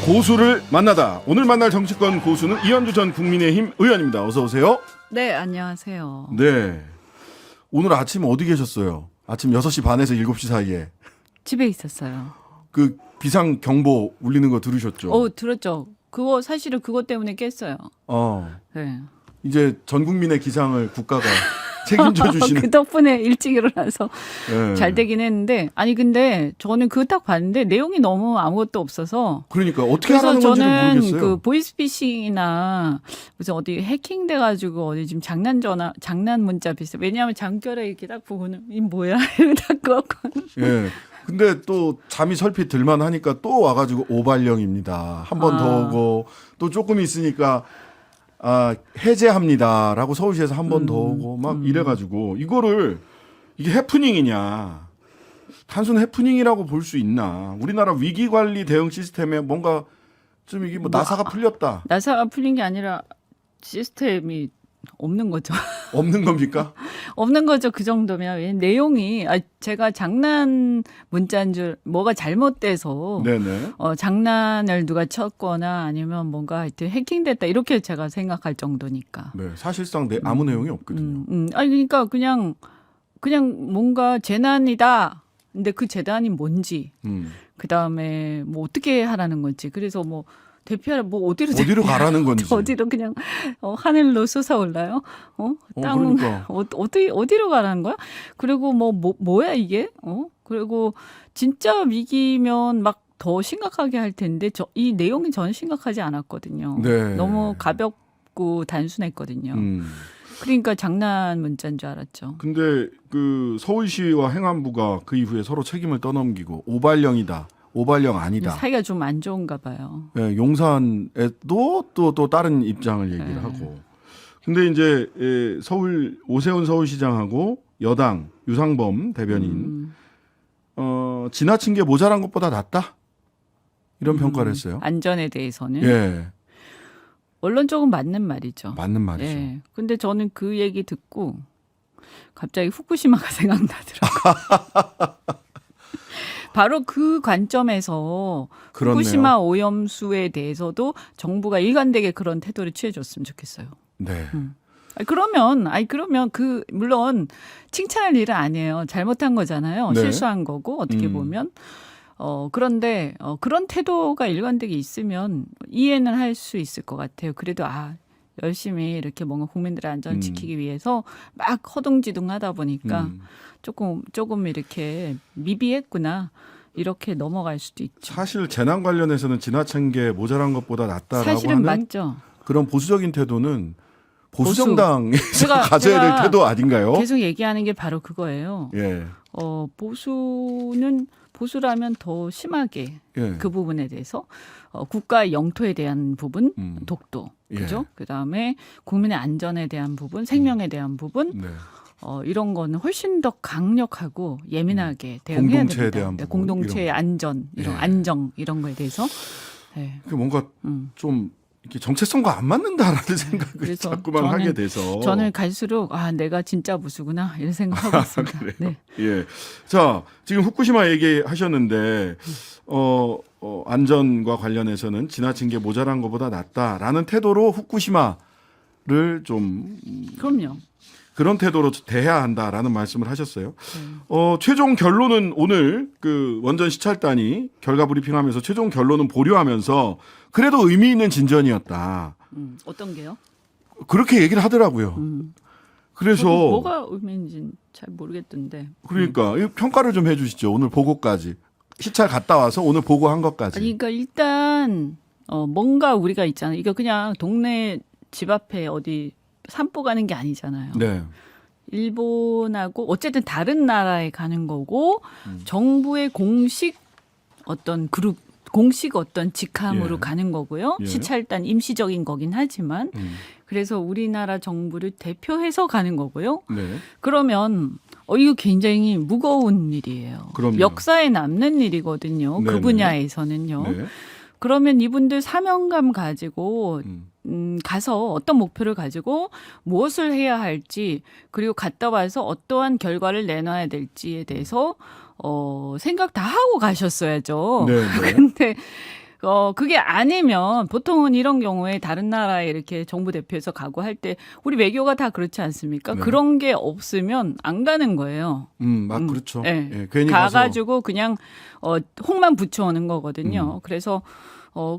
고수를 만나다. 오늘 만날 정치권 고수는 이현주 전 국민의힘 의원입니다. 어서 오세요. 네, 안녕하세요. 네. 오늘 아침 어디 계셨어요? 아침 6시 반에서 7시 사이에. 집에 있었어요. 그 비상 경보 울리는 거 들으셨죠? 들었죠. 그거 사실은 그것 때문에 깼어요. 네. 이제 전 국민의 기상을 국가가 책임져 주시는. 그 덕분에 일찍 일어나서 네. 잘 되긴 했는데, 아니 근데 저는 그거 딱 봤는데 내용이 너무 아무것도 없어서. 그러니까 어떻게 그래서 하라는 건지를 저는 모르겠어요. 그 보이스피싱이나 무슨 어디 해킹돼 가지고 어디 지금 장난 문자 비슷해. 왜냐하면 장결에 이렇게 딱 보고는 이 뭐야 이러고 딱 껐거든. 예. 근데 또 잠이 설핏 들만 하니까 또 와가지고 오발령입니다. 한 번 더 오고 또 조금 있으니까 해제합니다라고 서울시에서 한 번 더 오고 막 이래가지고 이거를 이게 해프닝이냐 단순 해프닝이라고 볼 수 있나? 우리나라 위기관리 대응 시스템에 뭔가 좀 이게 뭐 나사가 풀렸다. 나사가 풀린 게 아니라 시스템이 없는 거죠. 없는 겁니까? 없는 거죠. 그 정도면. 왜 내용이 제가 장난 문자인 줄 뭐가 잘못돼서 네네. 장난을 누가 쳤거나 아니면 뭔가 하여튼 해킹됐다 이렇게 제가 생각할 정도니까. 네, 사실상 아무 내용이 없거든요. 아니 그러니까 그냥 뭔가 재난이다. 근데 그 재난이 뭔지 그다음에 뭐 어떻게 하라는 건지 그래서 뭐 대피하라 뭐 어디로 가라는 건지. 어디로 그냥 하늘로 솟아올라요? 땅 그러니까. 어디로 가라는 거야? 그리고 뭐야 이게? 그리고 진짜 위기면 막 더 심각하게 할 텐데 이 내용이 저는 심각하지 않았거든요. 네. 너무 가볍고 단순했거든요. 그러니까 장난 문자인 줄 알았죠. 근데 그 서울시와 행안부가 그 이후에 서로 책임을 떠넘기고 오발령이다. 오발령 아니다. 사이가 좀 안 좋은가 봐요. 네, 용산에도 또 다른 입장을 얘기를 네. 하고. 근데 이제 오세훈 서울시장하고 여당 유상범 대변인 지나친 게 모자란 것보다 낫다. 이런 평가를 했어요. 안전에 대해서는. 예. 원론적으로 맞는 말이죠. 맞는 말이죠. 예. 근데 저는 그 얘기 듣고 갑자기 후쿠시마가 생각나더라고요. 바로 그 관점에서 그렇네요. 후쿠시마 오염수에 대해서도 정부가 일관되게 그런 태도를 취해줬으면 좋겠어요. 네. 그러면 물론 칭찬할 일은 아니에요. 잘못한 거잖아요. 네. 실수한 거고 어떻게 보면. 그런데 그런 태도가 일관되게 있으면 이해는 할 수 있을 것 같아요. 그래도 열심히 이렇게 뭔가 국민들의 안전을 지키기 위해서 막 허둥지둥하다 보니까 조금 이렇게 미비했구나. 이렇게 넘어갈 수도 있죠. 사실 재난 관련해서는 지나친 게 모자란 것보다 낫다라고 사실은 하는 맞죠. 그런 보수적인 태도는 보수정당에서 가져야 제가 될 태도 아닌가요? 계속 얘기하는 게 바로 그거예요. 예. 보수라면 더 심하게 예. 그 부분에 대해서 국가의 영토에 대한 부분, 독도, 예. 그죠? 그다음에 국민의 안전에 대한 부분, 생명에 대한 부분, 네. 이런 거는 훨씬 더 강력하고 예민하게 대응해야 공동체에 됩니다. 대한 네, 부분, 공동체의 이런 안전, 이런 예. 안정 이런 거에 대해서. 네. 그 뭔가 좀 이렇게 정체성과 안 맞는다라는 생각을 그래서 자꾸만 하게 돼서 저는 갈수록 내가 진짜 무수구나 이런 생각하고 있습니다. 네. 예. 자, 지금 후쿠시마 얘기하셨는데 안전과 관련해서는 지나친 게 모자란 것보다 낫다라는 태도로 후쿠시마를 좀 그럼요. 그런 태도로 대해야 한다라는 말씀을 하셨어요. 최종 결론은 오늘 그 원전 시찰단이 결과 브리핑하면서 최종 결론은 보류하면서 그래도 의미 있는 진전이었다. 어떤 게요? 그렇게 얘기를 하더라고요. 그래서 뭐가 의미인지 잘 모르겠던데. 그러니까 이 평가를 좀 해주시죠. 오늘 보고까지 시찰 갔다 와서 오늘 보고한 것까지. 아니, 그러니까 일단 뭔가 우리가 있잖아요. 이거 그냥 동네 집 앞에 어디 산보 가는 게 아니잖아요. 네. 일본하고 어쨌든 다른 나라에 가는 거고 정부의 공식 어떤 그룹 공식 어떤 직함으로 예. 가는 거고요. 예. 시찰단 임시적인 거긴 하지만 그래서 우리나라 정부를 대표해서 가는 거고요. 네. 그러면 이거 굉장히 무거운 일이에요. 그럼요. 역사에 남는 일이거든요. 네네. 그 분야에서는요. 네. 그러면 이분들 사명감 가지고 가서 어떤 목표를 가지고 무엇을 해야 할지 그리고 갔다 와서 어떠한 결과를 내놔야 될지에 대해서 생각 다 하고 가셨어야죠. 네, 네. 근데 그게 아니면 보통은 이런 경우에 다른 나라에 이렇게 정부 대표에서 가고 할 때 우리 외교가 다 그렇지 않습니까? 네. 그런 게 없으면 안 가는 거예요. 그렇죠. 네. 예, 괜히 가가지고 그냥 홍만 붙여오는 거거든요. 그래서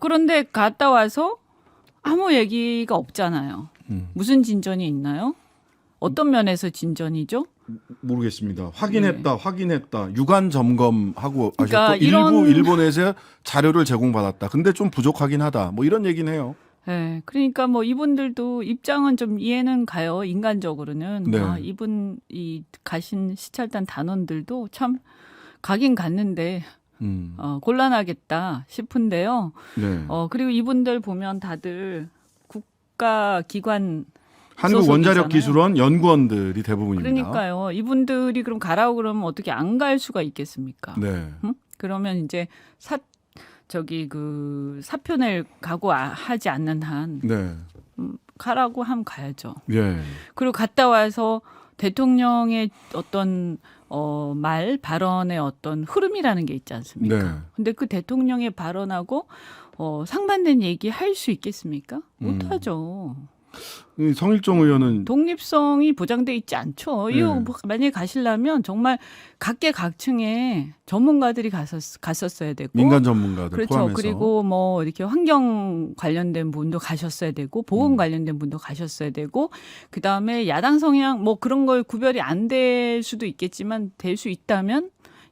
그런데 갔다 와서 아무 얘기가 없잖아요. 무슨 진전이 있나요? 어떤 면에서 진전이죠? 모르겠습니다. 확인했다. 유관 점검하고 그러니까 하셨고 일부 일본에서 자료를 제공받았다. 근데 좀 부족하긴 하다. 뭐 이런 얘기는 해요. 네, 그러니까 뭐 이분들도 입장은 좀 이해는 가요. 인간적으로는 네. 이분이 가신 시찰단 단원들도 참 가긴 갔는데 곤란하겠다 싶은데요. 네. 그리고 이분들 보면 다들 국가기관 한국원자력기술원 연구원들이 대부분입니다. 그러니까요. 이분들이 그럼 가라고 그러면 어떻게 안 갈 수가 있겠습니까? 네. 그러면 이제 사표 낼 각오하지 않는 한 네. 가라고 하면 가야죠. 예. 그리고 갔다 와서 대통령의 어떤 발언의 어떤 흐름이라는 게 있지 않습니까? 네. 근데 그 대통령의 발언하고 상반된 얘기 할 수 있겠습니까? 못하죠. 성일종 의원은 독립성이 보장돼 있지 않죠. 네. 이거 만약에 가시려면 정말 각계각층의 전문가들이 갔었어야 되고 민간 전문가들 그렇죠. 포함해서 그리고 뭐 이렇게 환경 관련된 분도 가셨어야 되고 보건 관련된 분도 가셨어야 되고 그다음에 야당 성향 뭐 그런 걸 구별이 안 될 수도 있겠지만 될 수 있다면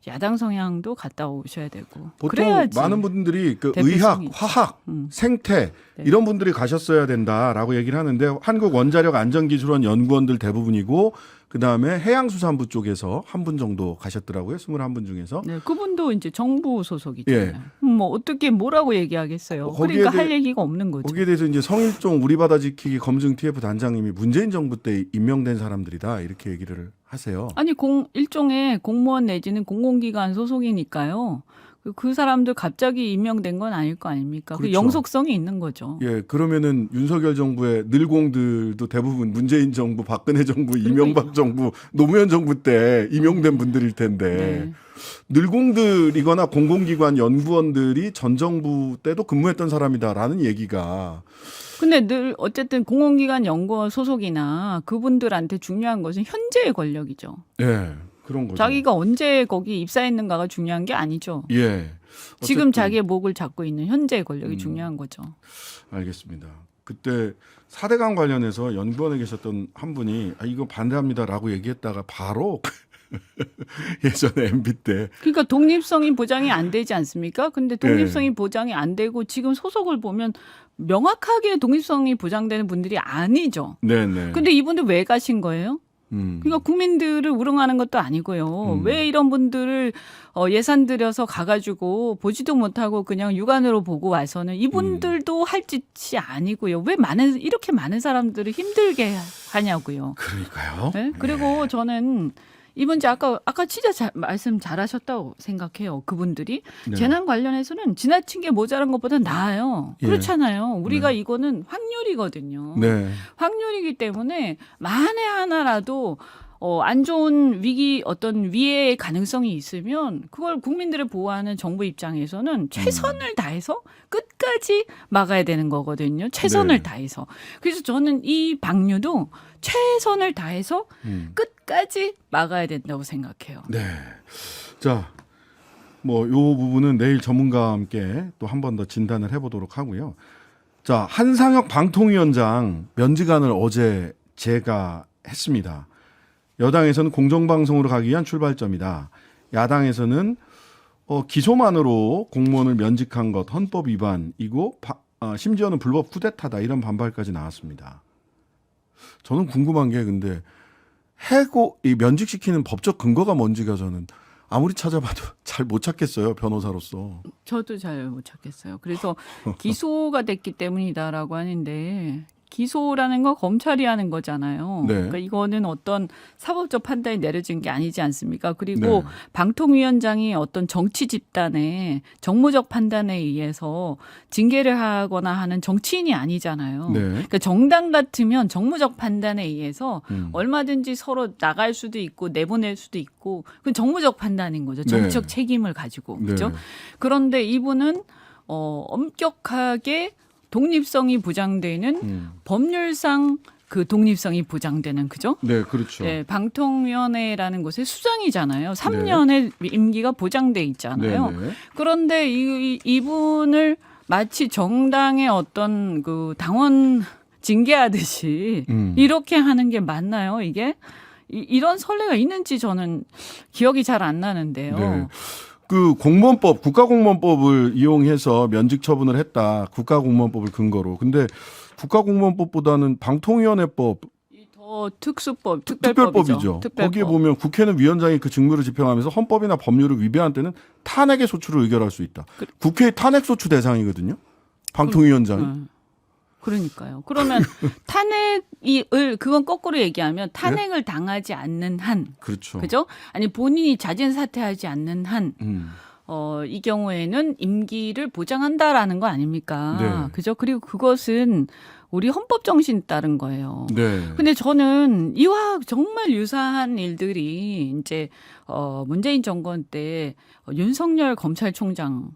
야당 성향도 갔다 오셔야 되고 보통 그래야지. 많은 분들이 그 대표성이 의학, 있죠. 화학, 생태 네. 이런 분들이 가셨어야 된다라고 얘기를 하는데 한국원자력안전기술원 연구원들 대부분이고 그다음에 해양수산부 쪽에서 한 분 정도 가셨더라고요. 21분 중에서. 네, 그분도 이제 정부 소속이잖아요. 예. 뭐 어떻게 뭐라고 얘기하겠어요. 거기에 그러니까 대해- 할 얘기가 없는 거죠. 거기에 대해서 이제 성일종 우리 바다 지키기 검증 TF 단장님이 문재인 정부 때 임명된 사람들이다 이렇게 얘기를 하세요. 아니 일종의 공무원 내지는 공공기관 소속이니까요. 그 사람들 갑자기 임명된 건 아닐 거 아닙니까? 그 그렇죠. 영속성이 있는 거죠. 예, 그러면은 윤석열 정부의 늘공들도 대부분 문재인 정부, 박근혜 정부, 이명박 정부, 노무현 정부 때 임용된 분들일 텐데 네. 늘공들이거나 공공기관 연구원들이 전 정부 때도 근무했던 사람이다라는 얘기가 근데 늘 어쨌든 공공기관 연구원 소속이나 그분들한테 중요한 것은 현재의 권력이죠. 예, 그런 거죠. 자기가 언제 거기 입사했는가가 중요한 게 아니죠. 예. 지금 어쨌든 자기의 목을 잡고 있는 현재의 권력이 중요한 거죠. 알겠습니다. 그때 4대강 관련해서 연구원에 계셨던 한 분이 이거 반대합니다라고 얘기했다가 바로 예전에 MB 때 그러니까 독립성이 보장이 안 되지 않습니까? 근데 독립성이 보장이 안 되고 지금 소속을 보면 명확하게 독립성이 보장되는 분들이 아니죠. 네네. 근데 이분들 왜 가신 거예요? 그러니까 국민들을 우롱하는 것도 아니고요. 왜 이런 분들을 예산 들여서 가가지고 보지도 못하고 그냥 육안으로 보고 와서는 이분들도 할 짓이 아니고요. 왜 이렇게 많은 사람들을 힘들게 하냐고요. 그러니까요. 네? 그리고 저는 이 문제 아까 진짜 말씀 잘하셨다고 생각해요. 그분들이 네. 재난 관련해서는 지나친 게 모자란 것보다 나아요. 예. 그렇잖아요. 우리가 이거는 확률이거든요. 네. 확률이기 때문에 만에 하나라도 안 좋은 어떤 위해의 가능성이 있으면 그걸 국민들을 보호하는 정부 입장에서는 최선을 다해서 끝까지 막아야 되는 거거든요. 최선을 네. 다해서. 그래서 저는 이 방류도 최선을 다해서 끝까지 막아야 된다고 생각해요. 네. 자, 뭐 요 부분은 내일 전문가와 함께 또 한 번 더 진단을 해보도록 하고요. 자, 한상혁 방통위원장 면직안을 어제 제가 했습니다. 여당에서는 공정방송으로 가기 위한 출발점이다. 야당에서는 기소만으로 공무원을 면직한 것 헌법 위반이고 심지어는 불법 쿠데타다 이런 반발까지 나왔습니다. 저는 궁금한 게 근데 이 면직시키는 법적 근거가 뭔지가 저는 아무리 찾아봐도 잘 못 찾겠어요, 변호사로서. 저도 잘 못 찾겠어요. 그래서 기소가 됐기 때문이다라고 하는데 기소라는 거 검찰이 하는 거잖아요. 네. 그러니까 이거는 어떤 사법적 판단이 내려진 게 아니지 않습니까? 그리고 네. 방통위원장이 어떤 정치 집단의 정무적 판단에 의해서 징계를 하거나 하는 정치인이 아니잖아요. 네. 그러니까 정당 같으면 정무적 판단에 의해서 음. 얼마든지 서로 나갈 수도 있고 내보낼 수도 있고 그 정무적 판단인 거죠. 정치적 네. 책임을 가지고. 네. 그렇죠? 그런데 이분은 엄격하게 독립성이 보장되는 법률상 그 독립성이 보장되는 그죠? 네, 그렇죠. 네, 방통위원회라는 곳의 수장이잖아요. 3년의 임기가 보장돼 있잖아요. 네, 네. 그런데 이분을 마치 정당의 어떤 그 당원 징계하듯이 이렇게 하는 게 맞나요? 이게 이런 선례가 있는지 저는 기억이 잘 안 나는데요. 네. 그 공무원법, 국가공무원법을 이용해서 면직 처분을 했다. 국가공무원법을 근거로. 근데 국가공무원법보다는 방통위원회법 더 특수법, 특별법이죠. 거기에 보면 국회는 위원장이 그 직무를 집행하면서 헌법이나 법률을 위배한 때는 탄핵의 소추를 의결할 수 있다. 국회의 탄핵 소추 대상이거든요. 방통위원장이. 그러니까요. 그러면 그건 거꾸로 얘기하면 탄핵을 당하지 않는 한, 그렇죠. 그죠? 아니 본인이 자진 사퇴하지 않는 한, 이 경우에는 임기를 보장한다라는 거 아닙니까? 네. 그죠? 그리고 그것은 우리 헌법 정신에 따른 거예요. 네. 근데 저는 이와 정말 유사한 일들이 이제 문재인 정권 때 윤석열 검찰총장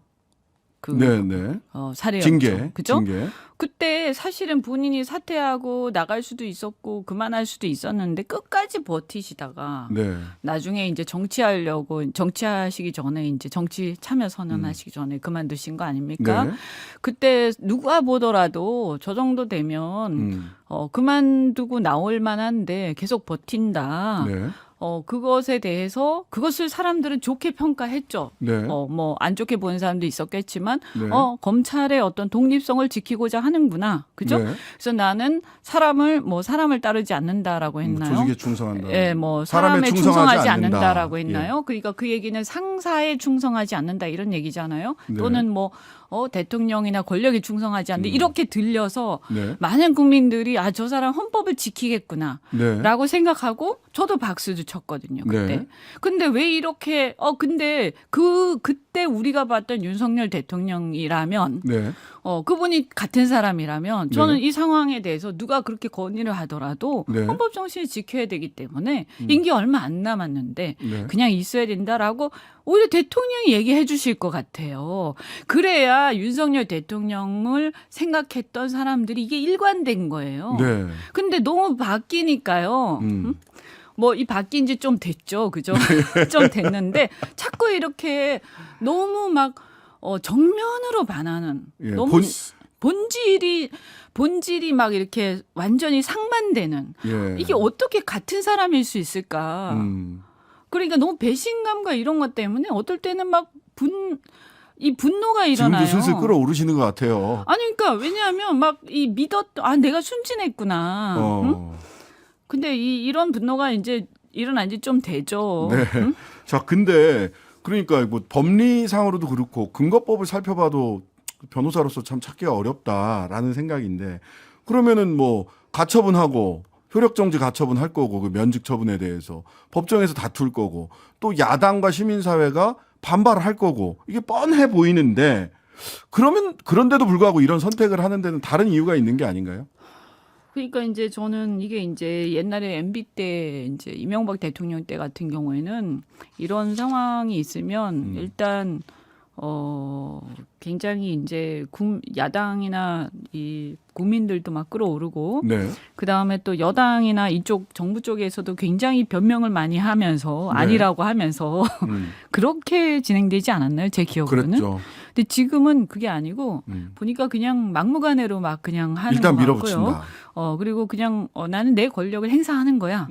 네네. 사례였죠. 징계. 그죠? 징계. 그때 사실은 본인이 사퇴하고 나갈 수도 있었고 그만할 수도 있었는데 끝까지 버티시다가 네. 나중에 이제 정치하시기 전에 이제 정치 참여 선언하시기 전에 그만두신 거 아닙니까? 네. 그때 누가 보더라도 저 정도 되면 그만두고 나올 만한데 계속 버틴다. 네. 그것에 대해서 그것을 사람들은 좋게 평가했죠. 네. 뭐 안 좋게 보는 사람도 있었겠지만 네. 검찰의 어떤 독립성을 지키고자 하는구나. 그죠? 네. 그래서 나는 사람을 따르지 않는다라고 했나요? 조직에 충성한다. 예, 뭐 사람에 사람에 충성하지 충성하지 않는다. 않는다라고 했나요? 그러니까 그 얘기는 상사에 충성하지 않는다 이런 얘기잖아요. 네. 또는 뭐 대통령이나 권력에 충성하지 않는다 이렇게 들려서 네. 많은 국민들이 저 사람 헌법을 지키겠구나. 네. 라고 생각하고 저도 박수도 쳤거든요. 그때. 네. 근데 왜 이렇게 근데 그때 우리가 봤던 윤석열 대통령이라면 네. 그분이 같은 사람이라면 저는 네. 이 상황에 대해서 누가 그렇게 건의를 하더라도 네. 헌법 정신을 지켜야 되기 때문에 임기 얼마 안 남았는데 네. 그냥 있어야 된다라고 오히려 대통령이 얘기해 주실 것 같아요. 그래야 윤석열 대통령을 생각했던 사람들이 이게 일관된 거예요. 네. 근데 너무 바뀌니까요. 뭐 이 바뀐 지 좀 됐죠. 그죠? 좀 됐는데 자꾸 이렇게 너무 막 정면으로 반하는 예, 너무 본질이 막 이렇게 완전히 상반되는 예. 이게 어떻게 같은 사람일 수 있을까? 그러니까 너무 배신감과 이런 것 때문에 어떨 때는 막 분노가 일어나요. 지금도 슬슬 끌어오르시는 것 같아요. 아니 그러니까 왜냐하면 막 내가 순진했구나. 응? 근데 이런 분노가 이제 일어난 지 좀 되죠. 네. 응? 자, 근데 그러니까 뭐 법리상으로도 그렇고 근거법을 살펴봐도 변호사로서 참 찾기가 어렵다라는 생각인데 그러면은 뭐 가처분하고 효력정지 가처분 할 거고 그 면직 처분에 대해서 법정에서 다툴 거고 또 야당과 시민사회가 반발을 할 거고 이게 뻔해 보이는데 그러면 그런데도 불구하고 이런 선택을 하는 데는 다른 이유가 있는 게 아닌가요? 그러니까 이제 저는 이게 이제 옛날에 MB 때 이제 이명박 대통령 때 같은 경우에는 이런 상황이 있으면 일단 굉장히 이제 야당이나 이 국민들도 막 끌어오르고 네. 그다음에 또 여당이나 이쪽 정부 쪽에서도 굉장히 변명을 많이 하면서 네. 아니라고 하면서 그렇게 진행되지 않았나요? 제 기억으로는. 그랬죠. 근데 지금은 그게 아니고 보니까 그냥 막무가내로 막 그냥 하는 일단 것 밀어붙인다. 같고요. 그리고 그냥 나는 내 권력을 행사하는 거야.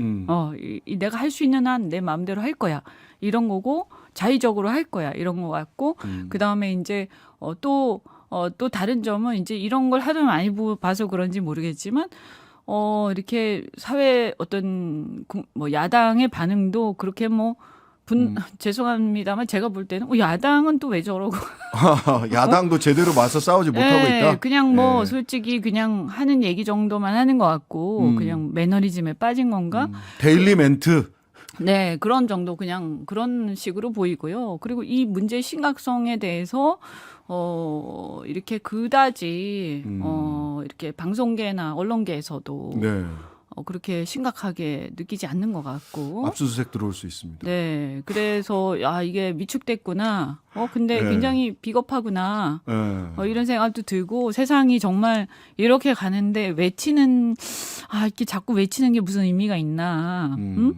내가 할 수 있는 한 내 마음대로 할 거야. 이런 거고 자의적으로 할 거야. 이런 거 같고 그다음에 이제 또 다른 점은 이제 이런 걸 하도 많이 봐서 그런지 모르겠지만 이렇게 사회 어떤 뭐 야당의 반응도 그렇게 뭐 죄송합니다만 제가 볼 때는 야당은 또 왜 저러고 야당도 제대로 맞서 싸우지 못하고 있다. 그냥 뭐 네. 솔직히 그냥 하는 얘기 정도만 하는 것 같고 그냥 매너리즘에 빠진 건가? 데일리 멘트. 네, 그런 정도 그냥 그런 식으로 보이고요. 그리고 이 문제의 심각성에 대해서 이렇게 그다지 이렇게 방송계나 언론계에서도 네. 그렇게 심각하게 느끼지 않는 것 같고. 압수수색 들어올 수 있습니다. 네, 그래서 이게 위축됐구나. 근데 네. 굉장히 비겁하구나. 예. 이런 생각도 들고 세상이 정말 이렇게 가는데 이렇게 자꾸 외치는 게 무슨 의미가 있나? 응?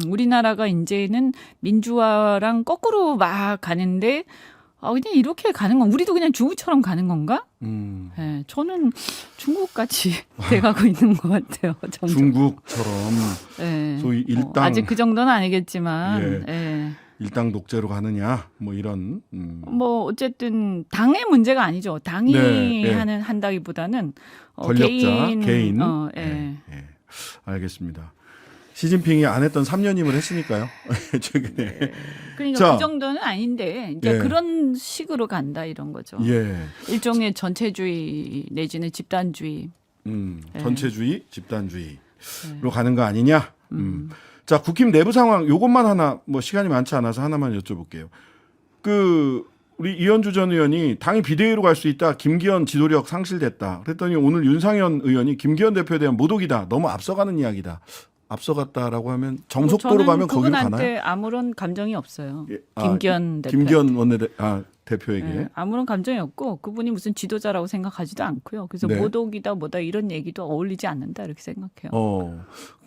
우리나라가 이제는 민주화랑 거꾸로 막 가는데 그냥 이렇게 가는 건 우리도 그냥 중국처럼 가는 건가? 네, 저는 중국같이 돼가고 있는 것 같아요. 점점. 중국처럼 네. 소위 일당 아직 그 정도는 아니겠지만. 예. 일당 독재로 가느냐 뭐 이런 어쨌든 당의 문제가 아니죠. 당이 네, 네. 한다기보다는 권력자 개인. 예. 예. 알겠습니다. 시진핑이 안 했던 3년임을 했으니까요. 최근에. 그러니까 자. 그 정도는 아닌데 이제 예. 그런 식으로 간다 이런 거죠. 예. 일종의 전체주의 내지는 집단주의. 전체주의, 집단주의로 가는 거 아니냐. 자, 국힘 내부 상황 요것만 하나 뭐 시간이 많지 않아서 하나만 여쭤볼게요. 우리 이현주 전 의원이 당이 비대위로 갈 수 있다. 김기현 지도력 상실됐다. 그랬더니 오늘 윤상현 의원이 김기현 대표에 대한 모독이다. 너무 앞서가는 이야기다. 앞서갔다라고 하면 정속도로 가면 거기로 가나요? 그분한테 아무런 감정이 없어요. 예, 김기현 대표. 김기현 대표에게. 네, 아무런 감정이 없고 그분이 무슨 지도자라고 생각하지도 않고요. 그래서 네. 모독이다 뭐다 이런 얘기도 어울리지 않는다 이렇게 생각해요.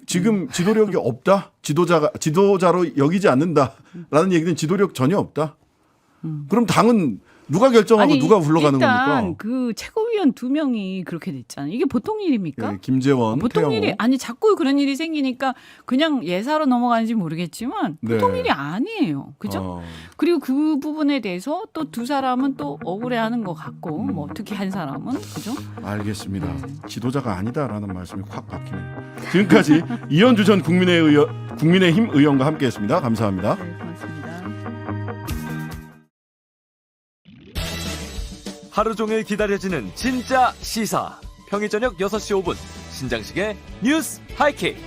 지금 지도력이 없다? 지도자로 여기지 않는다라는 얘기는 지도력 전혀 없다? 그럼 당은 누가 결정하고 누가 불러가는 일단 겁니까? 그 최고위원 2명이 그렇게 됐잖아요. 이게 보통 일입니까? 예, 김재원, 보통 태영호. 일이 자꾸 그런 일이 생기니까 그냥 예사로 넘어가는지 모르겠지만 보통 네. 일이 아니에요. 그죠? 그리고 그 부분에 대해서 또 두 사람은 또 억울해하는 것 같고 뭐 특히 한 사람은 그죠? 알겠습니다. 지도자가 아니다라는 말씀이 확 박히네요. 지금까지 이현주 전 국민의힘 의원과 함께했습니다. 감사합니다. 네, 고맙습니다. 하루 종일 기다려지는 진짜 시사. 평일 저녁 6시 5분 신장식의 뉴스 하이킥.